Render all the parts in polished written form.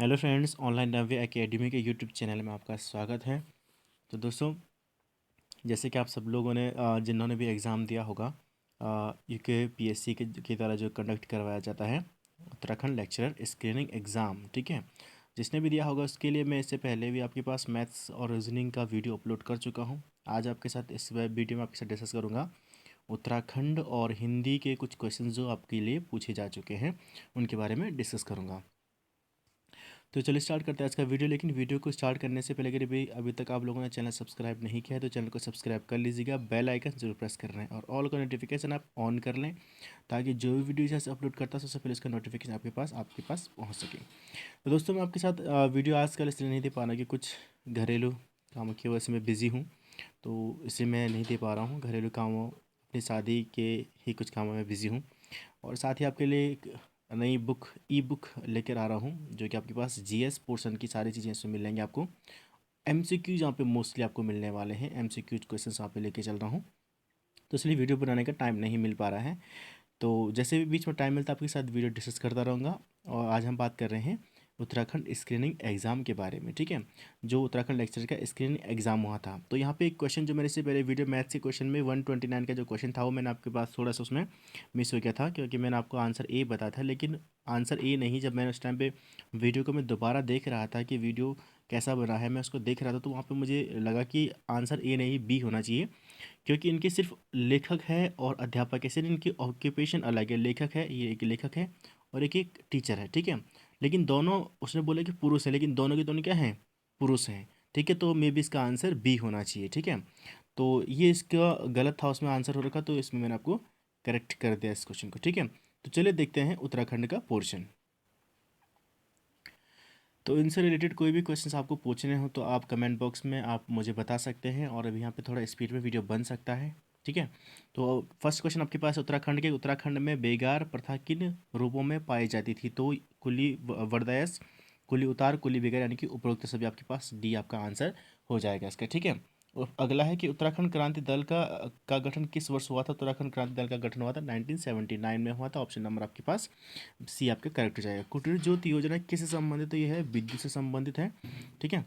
Hello friends, online नव्य academy के YouTube channel में आपका स्वागत है। तो दोस्तों, जैसे कि आप सब लोगों ने जिन्होंने भी एग्ज़ाम दिया होगा यूके पीएससी के द्वारा जो कंडक्ट करवाया जाता है उत्तराखंड लेक्चरर स्क्रीनिंग एग्ज़ाम, ठीक है। जिसने भी दिया होगा उसके लिए मैं इससे पहले भी आपके पास मैथ्स और रीजनिंग का वीडियो अपलोड कर चुका हूँ। आज आपके साथ इस वीडियो में आपके साथ डिस्कस करूँगा उत्तराखंड और हिंदी के कुछ क्वेश्चन जो आपके लिए पूछे जा चुके हैं उनके बारे में डिस्कस करूँगा। तो चलिए स्टार्ट करते हैं आज का वीडियो। लेकिन वीडियो को स्टार्ट करने से पहले अगर भी अभी तक आप लोगों ने चैनल सब्सक्राइब नहीं किया है तो चैनल को सब्सक्राइब कर लीजिएगा, बेल आइकन जरूर प्रेस कर रहे हैं और ऑल का नोटिफिकेशन आप ऑन कर लें ताकि जो भी वीडियो जैसे अपलोड करता है सबसे पहले इसका नोटिफिकेशन आपके पास पहुँच सके। तो दोस्तों, मैं आपके साथ वीडियो आजकल इसलिए नहीं दे पा रहा कि कुछ घरेलू कामों की वजह से मैं बिज़ी हूँ, तो इसे मैं नहीं दे पा रहा हूँ। घरेलू कामों, अपनी शादी के ही कुछ कामों में बिज़ी हूँ। और साथ ही आपके लिए एक नई ई बुक लेकर आ रहा हूँ जो कि आपके पास जीएस पोर्शन की सारी चीज़ें इसमें मिलेंगी आपको। एमसीक्यू जहाँ पे मोस्टली आपको मिलने वाले हैं, एमसीक्यू क्वेश्चन यहाँ पे लेके चल रहा हूँ। तो इसलिए वीडियो बनाने का टाइम नहीं मिल पा रहा है। तो जैसे भी बीच में टाइम मिलता है आपके साथ वीडियो डिस्कस करता रहूँगा। और आज हम बात कर रहे हैं उत्तराखंड स्क्रीनिंग एग्ज़ाम के बारे में, ठीक है। जो उत्तराखंड लेक्चर का स्क्रीनिंग एग्ज़ाम हुआ था, तो यहाँ पे एक क्वेश्चन जो मैंने इससे पहले वीडियो मैथ्स के क्वेश्चन में 129 का जो क्वेश्चन था वो मैंने आपके पास थोड़ा सा उसमें मिस हो गया था, क्योंकि मैंने आपको आंसर ए बताया था। लेकिन आंसर ए नहीं, जब मैंने उस टाइम पे वीडियो को मैं दोबारा देख रहा था कि वीडियो कैसा बना है, मैं उसको देख रहा था, तो वहाँ पे मुझे लगा कि आंसर ए नहीं बी होना चाहिए, क्योंकि इनके सिर्फ लेखक है और अध्यापक है, सिर्फ इनकी ऑक्यूपेशन अलग है। लेखक है, ये एक लेखक है और एक टीचर है, ठीक है। लेकिन दोनों, उसने बोला कि पुरुष है, लेकिन दोनों के दोनों क्या हैं, पुरुष हैं, ठीक है। तो मे बी इसका आंसर बी होना चाहिए, ठीक है। तो ये इसका गलत था, उसमें आंसर हो रखा, तो इसमें मैंने आपको करेक्ट कर दिया इस क्वेश्चन को, ठीक है। तो चलिए देखते हैं उत्तराखंड का पोर्शन। तो इनसे रिलेटेड कोई भी क्वेश्चंस आपको पूछने हो तो आप कमेंट बॉक्स में आप मुझे बता सकते हैं, और अभी यहाँ पे थोड़ा स्पीड में वीडियो बन सकता है, ठीक है। तो फर्स्ट क्वेश्चन आपके पास उत्तराखंड में बेगार प्रथा किन रूपों में पाई जाती थी? तो कुली वरदयस, कुली उतार, कुली बेगार, यानी कि उपरोक्त सभी आपके पास डी आपका आंसर हो जाएगा इसका, ठीक है। और अगला है कि उत्तराखंड क्रांति दल का गठन किस वर्ष हुआ था? उत्तराखंड क्रांति दल का गठन हुआ था 1979 में हुआ था। ऑप्शन नंबर आपके पास सी आपका करेक्ट हो जाएगा। कुटीर ज्योति योजना किससे संबंधित है? तो यह है विद्युत से संबंधित है, ठीक है।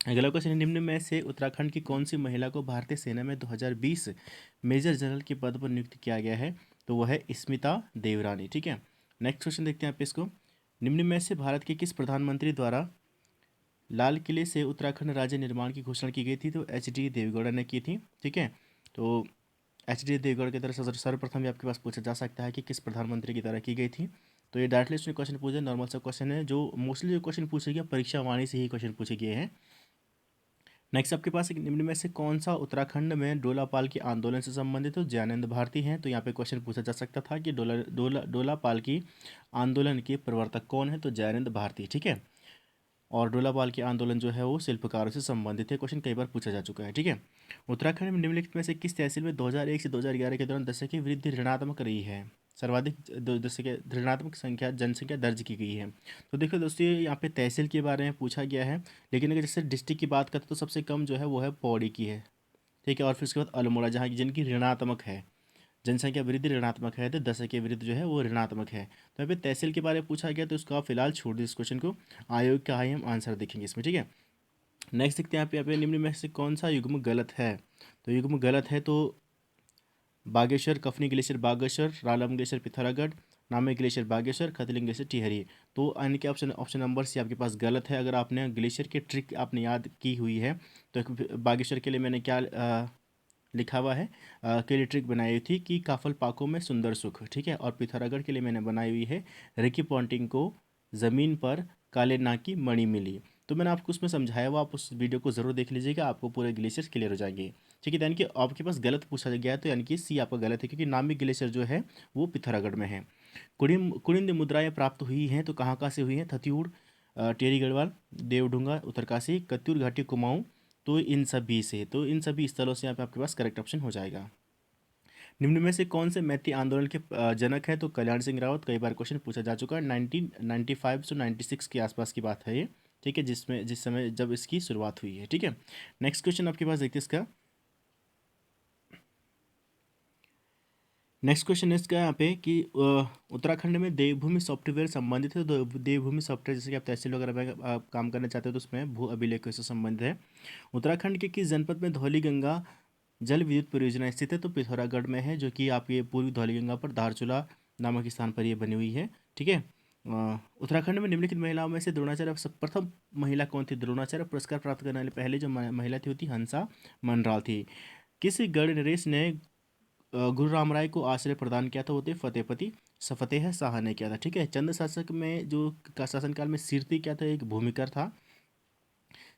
अगला क्वेश्चन है, निम्न में से उत्तराखंड की कौन सी महिला को भारतीय सेना में 2020 मेजर जनरल के पद पर नियुक्त किया गया है? तो वह है स्मिता देवरानी, ठीक है। नेक्स्ट क्वेश्चन देखते हैं आप इसको। निम्न में से भारत के किस प्रधानमंत्री द्वारा लाल किले से उत्तराखंड राज्य निर्माण की घोषणा की गई थी? तो एच डी देवेगौड़ा ने की थी, ठीक है। तो एच डी देवगढ़ की तरफ से सर्वप्रथम भी आपके पास पूछा जा सकता है कि किस प्रधानमंत्री की तरह की गई थी। तो ये डायरेक्टली उसने क्वेश्चन पूछे, नॉर्मल सा क्वेश्चन है, जो मोस्टली जो क्वेश्चन पूछे गए परीक्षा वाणी से ही क्वेश्चन पूछे गए हैं। नेक्स्ट आपके पास एक, निम्न में से कौन सा उत्तराखंड में डोलापाल के आंदोलन से संबंधित हो? जयानंद भारती हैं। तो यहाँ पे क्वेश्चन पूछा जा सकता था कि डोलापाल की आंदोलन के प्रवर्तक कौन है? तो जयानंद भारती, ठीक है। और डोलापाल के आंदोलन जो है वो शिल्पकारों से संबंधित है। क्वेश्चन कई बार पूछा जा चुका है, ठीक है। उत्तराखंड में निम्नलिखित में से किस तहसील में 2001 से 2011 के दौरान दशक की वृद्धि ऋणात्मक रही है? सर्वाधिक दशक ऋणात्मक संख्या जनसंख्या दर्ज की गई है। तो देखो दोस्तों, यहाँ पे तहसील के बारे में पूछा गया है, लेकिन अगर जैसे डिस्ट्रिक्ट की बात करते तो सबसे कम जो है वो है पौड़ी की है, ठीक है। और फिर उसके बाद अल्मोड़ा, जहाँ की जिनकी ऋणात्मक है, जनसंख्या वृद्धि ऋणात्मक है, तो दशक की वृद्धि जो है वो ऋणात्मक है। तो यहाँ पे तहसील के बारे में पूछा गया, तो उसको आप फिलहाल छोड़ दीजिए इस क्वेश्चन को। आयोग का ही हम आंसर देखेंगे इसमें, ठीक है। नेक्स्ट देखते हैं यहाँ पे निम्न में से कौन सा युग्म गलत है? तो युग्म गलत है तो बागेश्वर, कफनी ग्लेशियर बागेश्वर, रालम ग्लेशियर पिथौरागढ़, नामे ग्लेशियर बागेश्वर, खतलिंग ग्लेशियर टिहरी। तो यानी कि ऑप्शन ऑप्शन नंबर सी आपके पास गलत है। अगर आपने ग्लेशियर की ट्रिक आपने याद की हुई है तो बागेश्वर के लिए मैंने क्या लिखा हुआ है के लिए ट्रिक बनाई हुई थी कि काफल पाकों में सुंदर सुख, ठीक है। और पिथौरागढ़ के लिए मैंने बनाई हुई है रिकी पॉन्टिंग को ज़मीन पर काले नाग की मणि मिली। तो मैंने आपको उसमें समझाया हुआ, आप उस वीडियो को ज़रूर देख लीजिएगा, आपको पूरे ग्लेशियर क्लियर हो जाएंगे, ठीक है। यानी कि आपके पास गलत पूछा गया है, तो यानी कि सी आपका गलत है, क्योंकि नामी ग्लेशियर जो है वो पिथौरागढ़ में है। कुड़िंद मुद्राएं प्राप्त हुई हैं तो कहाँ कहाँ से हुई हैं? थत्यूड़, टेरी गढ़वाल, देवडूंगा, उत्तरकाशी, कत्यूर घाटी, कुमाऊं। तो इन सभी से, तो इन सभी स्थलों से यहाँ पे आपके पास करेक्ट ऑप्शन हो जाएगा। निम्न में से कौन से मैती आंदोलन के जनक है? तो कल्याण सिंह रावत। कई बार क्वेश्चन पूछा जा चुका है, 1995 से 96 के आसपास की बात है ये, ठीक है, जिस समय जब इसकी शुरुआत हुई है, ठीक है। नेक्स्ट क्वेश्चन आपके पास देखते हैं इसका। नेक्स्ट क्वेश्चन है इसका यहाँ पे कि उत्तराखंड में देवभूमि सॉफ्टवेयर संबंधित है। तो देवभूमि सॉफ्टवेयर जैसे कि आप तहसील वगैरह में आप काम करना चाहते हो तो उसमें भू अभिलेखों से संबंधित है। उत्तराखंड के किस जनपद में धौलीगंगा जल विद्युत परियोजना स्थित है? तो पिथौरागढ़ में है, जो कि आपकी पूर्वी धौलीगंगा पर धारचूला नामक स्थान पर ये बनी हुई है। ठीक है। उत्तराखंड में निम्नलिखित महिलाओं में से द्रोणाचार्य प्रथम महिला कौन थी? द्रोणाचार्य पुरस्कार प्राप्त करने वाली पहले जो महिला थी वो थी हंसा मनराल थी। किस गढ़ नरेश ने गुरु राम राय को आश्रय प्रदान किया था? वो थे फतेहपति फतेह शाह ने किया था। ठीक है। चंद शासक में जो का शासनकाल में सिरती क्या था? एक भूमिकर था।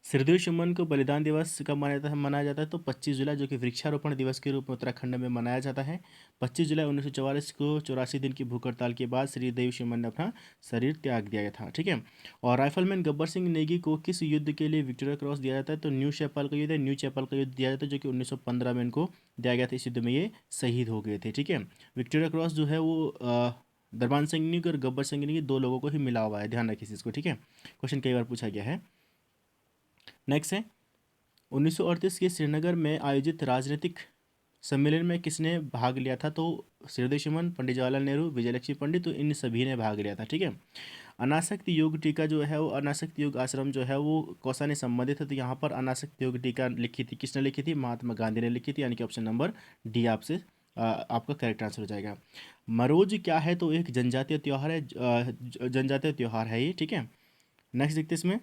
श्रीदेव सुमन को बलिदान दिवस कब मनाया जाता है? तो 25 जुलाई, जो कि वृक्षारोपण दिवस के रूप में उत्तराखंड में मनाया जाता है। 25 जुलाई 1944 को 84 दिन की भूख हड़ताल के बाद श्रीदेव सुमन ने अपना शरीर त्याग दिया था। ठीक है। और राइफलमैन गब्बर सिंह नेगी को किस युद्ध के लिए विक्टोरिया क्रॉस दिया जाता है? तो न्यू चैपल का युद्ध है, न्यू चैपल का युद्ध दिया जाता है, जो कि 1915 में इनको दिया गया था। इस युद्ध में ये शहीद हो गए थे। ठीक है। विक्टोरिया क्रॉस जो है वो दरबान सिंह नेगी और गब्बर सिंह नेगी दो लोगों को ही मिला हुआ है, ध्यान रखिए इस चीज़ को। ठीक है। क्वेश्चन कई बार पूछा गया है। नेक्स्ट है 1938 के श्रीनगर में आयोजित राजनीतिक सम्मेलन में किसने भाग लिया था? तो श्रीदेव सुमन, पंडित जवाहरलाल नेहरू, विजयलक्ष्मी पंडित, तो इन सभी ने भाग लिया था। ठीक है। अनासक्त योग टीका जो है वो अनासक्त योग आश्रम जो है वो कौसा ने संबंधित है? तो यहाँ पर अनासक्त योग टीका लिखी थी, किसने लिखी थी? महात्मा गांधी ने लिखी थी, यानी कि ऑप्शन नंबर डी आपसे आपका करेक्ट आंसर हो जाएगा। मरोज क्या है? तो एक जनजातीय त्यौहार है, जनजातीय त्यौहार है ये। ठीक है। नेक्स्ट देखते हैं इसमें।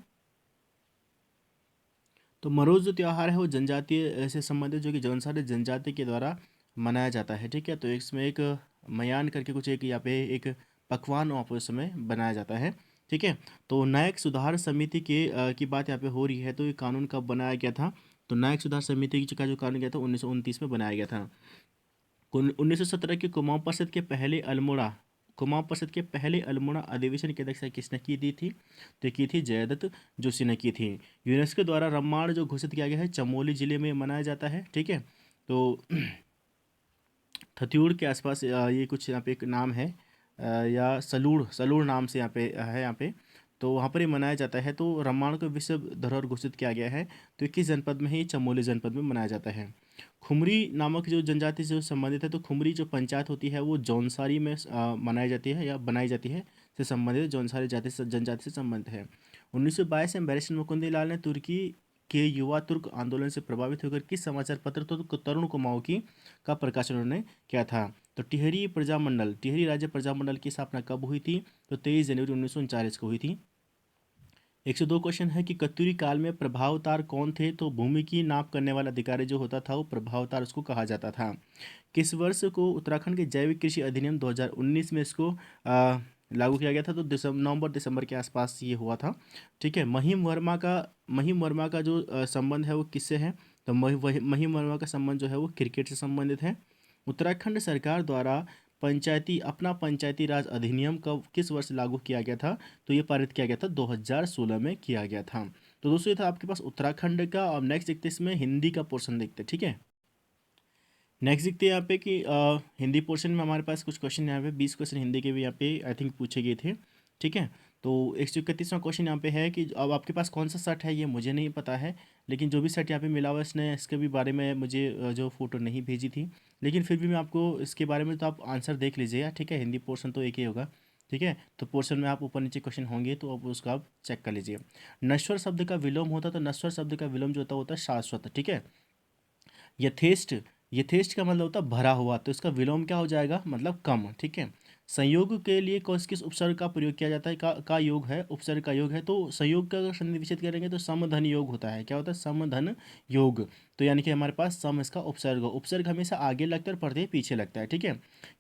तो मरोज जो त्यौहार है वो जनजातीय से संबंधित, जो कि जौनसारी जनजाति के द्वारा मनाया जाता है। ठीक है। तो इसमें एक मयान करके कुछ एक यहाँ पे एक पकवान वहाँ पर उस समय बनाया जाता है। ठीक है। तो न्यायिक सुधार समिति के की बात यहाँ पे हो रही है। तो ये कानून कब बनाया गया था? तो न्यायिक सुधार समिति का जो कानून गया था 1929 में बनाया गया था। 1917 के कुमाऊं परिषद के पहले अल्मोड़ा कुमाऊं परिषद के पहले अल्मोड़ा अधिवेशन की अध्यक्षता किसने की दी थी? तो की थी जयदत्त जोशी ने की थी। यूनेस्को द्वारा रामायण जो घोषित किया गया है चमोली जिले में मनाया जाता है। ठीक है। तो थत्यूड़ के आसपास ये कुछ यहाँ पे एक नाम है या सलूड़ सलूड़ नाम से यहाँ पे है यहाँ पे। तो वहाँ पर ही मनाया जाता है। तो रामायण को विश्व धरोहर घोषित किया गया है। तो किस जनपद में ही? चमोली जनपद में मनाया जाता है। खुमरी नामक जो जनजाति से संबंधित है, तो खुमरी जो पंचायत होती है वो जौनसारी में मनाई जाती है या बनाई जाती है, से संबंधित जौनसारी जनजाति से संबंधित है। 1922 में बैरिस्टर मुकुंदी लाल ने तुर्की के युवा तुर्क आंदोलन से प्रभावित होकर किस समाचार पत्र तो तरुण कुमाऊं की का प्रकाशन उन्होंने किया था? तो टिहरी राज्य प्रजामंडल की स्थापना कब हुई थी? तो 23 जनवरी 1939 को हुई थी। 102 क्वेश्चन है कि कत्यूरी काल में प्रभावतार कौन थे? तो भूमि की नाप करने वाला अधिकारी जो होता था वो प्रभावतार उसको कहा जाता था। किस वर्ष को उत्तराखंड के जैविक कृषि अधिनियम 2019 में इसको लागू किया गया था? तो नवंबर दिसंबर के आसपास ये हुआ था। ठीक है। महिम वर्मा का जो संबंध है वो किससे है? तो महिम वर्मा का संबंध जो है वो क्रिकेट से संबंधित है। उत्तराखंड सरकार द्वारा अपना पंचायती राज अधिनियम कब किस वर्ष लागू किया गया था? तो ये पारित किया गया था 2016 में किया गया था। तो दोस्तों ये था आपके पास उत्तराखंड का। और नेक्स्ट देखते हैं इसमें हिंदी का पोर्शन देखते हैं। ठीक है। नेक्स्ट देखते हैं यहाँ पे कि हिंदी पोर्शन में हमारे पास कुछ क्वेश्चन यहाँ पे 20 क्वेश्चन हिंदी के भी यहाँ पे आई थिंक पूछे गए थे। ठीक है। तो 131वां क्वेश्चन यहाँ पे है कि अब आपके पास कौन सा सेट है ये मुझे नहीं पता है, लेकिन जो भी सेट यहाँ पे मिला हुआ है इसने इसके भी बारे में मुझे जो फ़ोटो नहीं भेजी थी, लेकिन फिर भी मैं आपको इसके बारे में तो आप आंसर देख लीजिएगा। ठीक है। हिंदी पोर्शन तो एक ही होगा। ठीक है। तो पोर्शन में आप ऊपर नीचे क्वेश्चन होंगे तो आप उसका आप चेक कर लीजिए। नश्वर शब्द का विलोम होता है, तो नश्वर शब्द का विलोम जो होता है शाश्वत। ठीक है। यथेष्ट यथेष्ट का मतलब होता है भरा हुआ, तो इसका विलोम क्या हो जाएगा? मतलब कम। ठीक है। संयोग के लिए कौन किस उपसर्ग का प्रयोग किया जाता है? का योग है, उपसर्ग का योग है। तो संयोग का अगर संधि विच्छेद करेंगे तो समधन योग होता है। क्या होता है? समधन योग। तो यानी कि हमारे पास सम इसका उपसर्ग हो। उपसर्ग हमेशा आगे लगता है और प्रत्यय पीछे लगता है। ठीक है।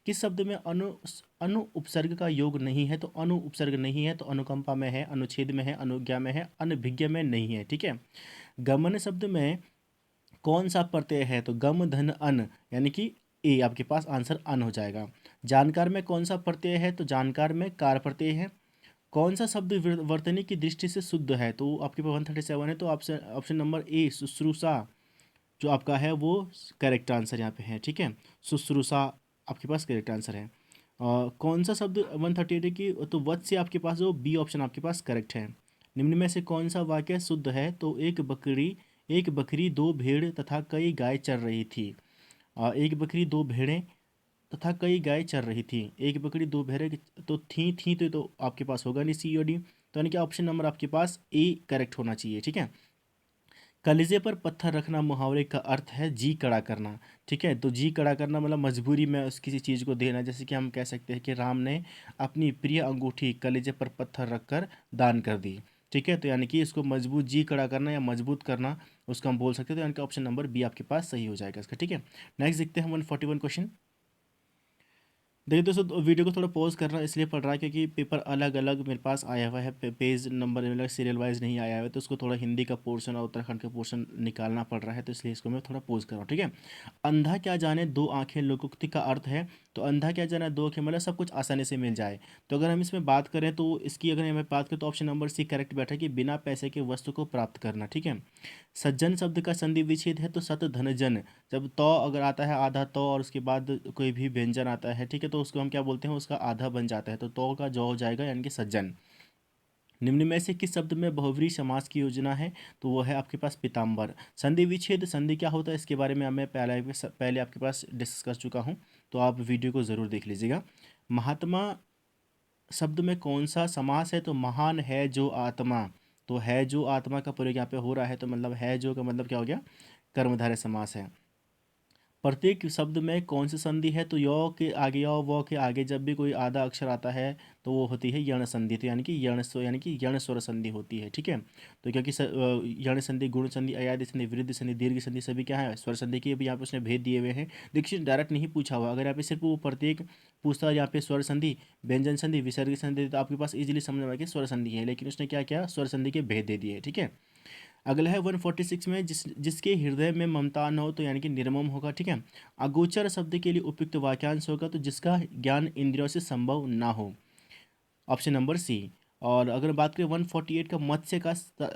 किस शब्द में अनु उपसर्ग का योग नहीं है? तो अनु उपसर्ग नहीं है, तो अनुकंपा में है, अनुच्छेद में है, अनुज्ञा में है, अनभिज्ञ में नहीं है। ठीक है। गमन शब्द में कौन सा प्रत्यय है? तो गम धन अन, यानी कि ए आपके पास आंसर अन हो जाएगा। जानकार में कौन सा प्रत्यय है? तो जानकार में कार प्रत्यय है। कौन सा शब्द वर्तनी की दृष्टि से शुद्ध है? तो आपके पास 137 है, तो ऑप्शन ऑप्शन नंबर ए शुश्रूषा जो आपका है वो करेक्ट आंसर यहाँ पे है। ठीक है। शुश्रूषा आपके पास करेक्ट आंसर है। कौन सा शब्द 138 की? तो वत्स्य आपके पास जो बी ऑप्शन आपके पास करेक्ट है। निम्न में से कौन सा वाक्य शुद्ध है? तो एक बकरी दो भेड़ तथा कई गाय चर रही थी। एक बकरी दो भेड़ें तथा कई गाय चर रही थी। एक बकरी दो भेड़े तो थी तो आपके पास होगा नहीं सी और डी। तो यानी कि ऑप्शन नंबर आपके पास ए करेक्ट होना चाहिए। ठीक है। कलेजे पर पत्थर रखना मुहावरे का अर्थ है जी कड़ा करना। ठीक है। तो जी कड़ा करना मतलब मजबूरी में उस किसी चीज़ को देना। जैसे कि हम कह सकते हैं कि राम ने अपनी प्रिय अंगूठी कलेजे पर पत्थर रखकर दान कर दी। ठीक है। तो यानी कि इसको मजबूत जी कड़ा करना या मजबूत करना, उसको हम बोल सकते हैं। तो यानी कि ऑप्शन नंबर बी आपके पास सही हो जाएगा इसका। ठीक है। नेक्स्ट देखते हैं 141 क्वेश्चन। देखिए दोस्तों, तो वीडियो को थोड़ा पॉज करना इसलिए पड़ रहा है क्योंकि पेपर अलग अलग मेरे पास आया हुआ है, पेज नंबर मतलब सीरियल वाइज नहीं आया हुआ है, तो उसको थोड़ा हिंदी का पोर्शन और उत्तराखंड का पोर्शन निकालना पड़ रहा है, तो इसलिए इसको मैं थोड़ा पॉज कर रहा हूँ। ठीक है। अंधा क्या जाने दो आंखें लोकोक्ति का अर्थ है। तो अंधा क्या जाने दो आंखें मतलब सब कुछ आसानी से मिल जाए। तो अगर हम इसमें बात करें तो इसकी अगर हम बात करें तो ऑप्शन नंबर सी करेक्ट बैठा है कि बिना पैसे के वस्तु को प्राप्त करना। ठीक है। सज्जन शब्द का संधि विच्छेद है तो सत धन जन। जब तो अगर आता है आधा तो और उसके बाद कोई भी व्यंजन आता है, ठीक है, तो उसको हम क्या बोलते हैं, उसका आधा बन जाता है, तो का जो हो जाएगा यानी कि सज्जन। निम्न में से किस शब्द में बहुव्रीहि समास की योजना है। तो वो है आपके पास पीताम्बर। संधि विच्छेद संधि क्या होता है इसके बारे में मैं पहले आपके पास डिस्कस कर चुका हूँ, तो आप वीडियो को ज़रूर देख लीजिएगा। महात्मा शब्द में कौन सा समास है। तो महान है जो आत्मा। तो है जो आत्मा का प्रयोग यहाँ पे हो रहा है, तो मतलब है जो का मतलब क्या हो गया, कर्मधारय समास है। प्रत्येक शब्द में कौन सी संधि है। तो यो के आगे या व के आगे जब भी कोई आधा अक्षर आता है तो वो होती है यण संधि। तो यानी कि यण स्वर यानी कि यण स्वर संधि होती है। ठीक है। तो क्योंकि यण संधि, गुण संधि, अयादि संधि, वृद्धि संधि, दीर्घ संधि सभी क्या है, स्वर संधि की अभी यहाँ पे उसने भेद दिए हुए हैं। देखिए डायरेक्ट नहीं पूछा हुआ, अगर यहाँ पे सिर्फ वो प्रत्येक पूछता है यहाँ पे स्वर संधि, व्यंजन संधि, विसर्ग संधि, तो आपके पास इजीली समझ में आएगा कि स्वर संधि है, लेकिन उसने क्या किया, स्वर संधि के भेद दे दिए। ठीक है। अगला है 146 में जिसके हृदय में ममता न हो, तो यानी कि निर्मम होगा। ठीक है। अगोचर शब्द के लिए उपयुक्त वाक्यांश होगा, तो जिसका ज्ञान इंद्रियों से संभव ना हो। Option number C. और अगर बात करें 148 का मत्स्य का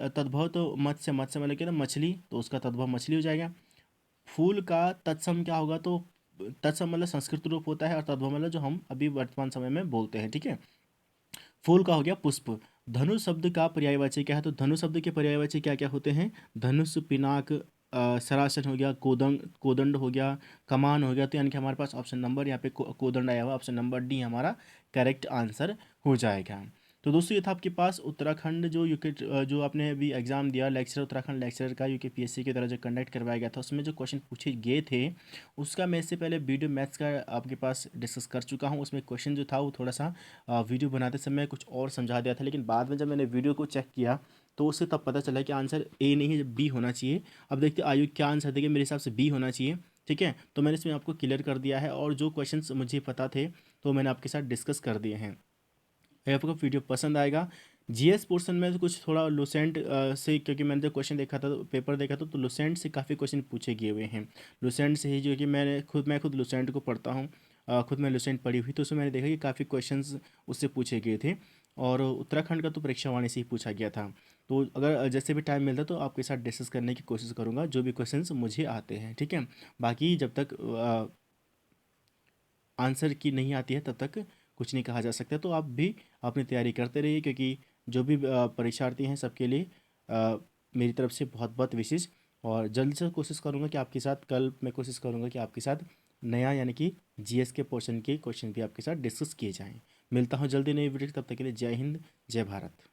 तद्भव, तो मत्स्य मत्स्य मतलब क्या था, मछली, तो उसका तद्भव मछली हो जाएगा। फूल का तत्सम क्या होगा, तो तत्सम मतलब संस्कृत रूप होता है, और तद्भव मतलब जो हम अभी वर्तमान समय में बोलते हैं। ठीक है। फूल का हो गया पुष्प। धनुष शब्द का पर्यायवाची क्या है। तो धनुष शब्द के पर्यायवाची क्या क्या होते हैं, धनुष, पिनाक, सरासन हो गया, कोदंड कोदंड हो गया, कमान हो गया। तो यानी कि हमारे पास ऑप्शन नंबर यहाँ पे कोदंड आया हुआ, ऑप्शन नंबर डी हमारा करेक्ट आंसर हो जाएगा। तो दोस्तों ये था आपके पास उत्तराखंड जो यूके जो आपने अभी एग्जाम दिया लेक्चर, उत्तराखंड लेक्चर का यूके पीएससी की तरह जो कंडक्ट करवाया गया था, उसमें जो क्वेश्चन पूछे गए थे उसका मैं इससे पहले वीडियो मैथ्स का आपके पास डिस्कस कर चुका हूँ। उसमें क्वेश्चन जो था वो थोड़ा सा वीडियो बनाते समय कुछ और समझा दिया था, लेकिन बाद में जब मैंने वीडियो को चेक किया तो उससे तब पता चला कि आंसर ए नहीं है, बी होना चाहिए। अब देखते हैं आयु क्या आंसर देंगे, मेरे हिसाब से बी होना चाहिए। ठीक है। तो मैंने इसमें आपको क्लियर कर दिया है, और जो क्वेश्चंस मुझे पता थे तो मैंने आपके साथ डिस्कस कर दिए हैं। अगर आपको वीडियो पसंद आएगा, जीएस पोर्शन में तो कुछ थोड़ा लुसेंट से, क्योंकि मैंने जो क्वेश्चन देखा था, पेपर देखा था, तो लुसेंट से काफ़ी क्वेश्चन पूछे गए हुए हैं। लुसेंट से ही, जो कि मैं खुद लुसेंट को पढ़ता हूँ, खुद मैं लुसेंट पढ़ी हुई, तो उसमें मैंने देखा कि काफ़ी क्वेश्चंस उससे पूछे गए थे। और उत्तराखंड का तो परीक्षा वाणी से ही पूछा गया था। तो अगर जैसे भी टाइम मिलता तो आपके साथ डिस्कस करने की कोशिश करूँगा जो भी क्वेश्चंस मुझे आते हैं। ठीक है। बाकी जब तक आंसर की नहीं आती है तब तक कुछ नहीं कहा जा सकता। तो आप भी अपनी तैयारी करते रहिए, क्योंकि जो भी परीक्षार्थी हैं सबके लिए मेरी तरफ से बहुत बहुत विशेष, और जल्द से कोशिश करूँगा कि आपके साथ, कल मैं कोशिश करूँगा कि आपके साथ नया यानी कि जीएस के पोर्शन के क्वेश्चन भी आपके साथ डिस्कस किए जाएँ। मिलता हूँ जल्दी नई वीडियो, तब तक के लिए जय हिंद, जय भारत।